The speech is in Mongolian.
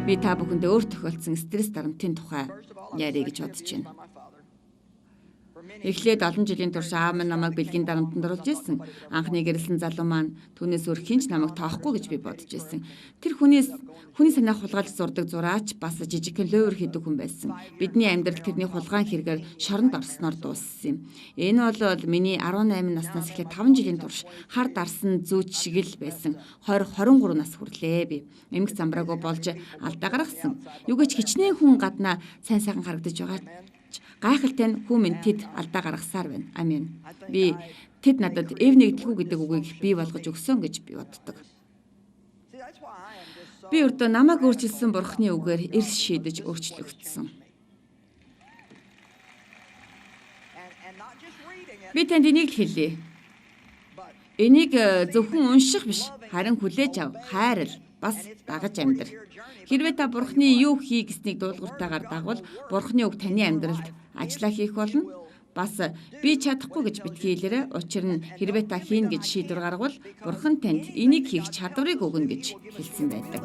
Би та бүхэндээ өөр тохиолдсон стресс дарамтын тухай ярих гэж бодож байна. Эхлээд олон жилийн турш аав минь намайг бэлгийн дарамтанд оруулж ирсэн. Анхны гэрэлсэн залуу маань түүнээс өөр хинч намайг тоохгүй гэж би бодож ирсэн. Тэр хүний санаах хулгайлж зурдаг зураач бас жижигхэн лөөвөр хийдэг хүн байсан. Бидний амьдрал тэрний хулгаан хэрэгээр шоронд орсноор дууссан юм. Энэ бол миний 18 наснаас эхлээд 5 жилийн турш хар дарсан зүүч шиг л байсан. 20-23 нас хүрлээ би. Эмх замбраагүй болж алдаа гаргасан. Юугаач хичнээн хүн гаднаа сайн сайхан харагдаж байгаа. Гайхалтай нь хүмүн тэд алдаа гаргасаар байна. Амен. Би тэд надад эв нэгдэлгүй гэдэг үгийг бий болгож өгсөн гэж би боддог. Би өөртөө намайг өөрчилсөн Бурхны үгээр эрс шийдэж өөрчлөгдсөн. Би танд энийг л хэлье. Энийг зөвхөн унших биш, харин хүлээж ав, хайрал, бас дагаж амьдрал. Хэрвээ та Бурхны юу хий гэснийг дуулууртайгаар дагвал Бурхны үг таны амьдралд ажиллаа хийх болно. Бас би чадахгүй гэж битгий хэлээрэй. Учир нь хэрвээ та хийн гэж шийдвэр гаргавал Бурхан танд энийг хийх чадварыг өгнө гэж хэлсэн байдаг.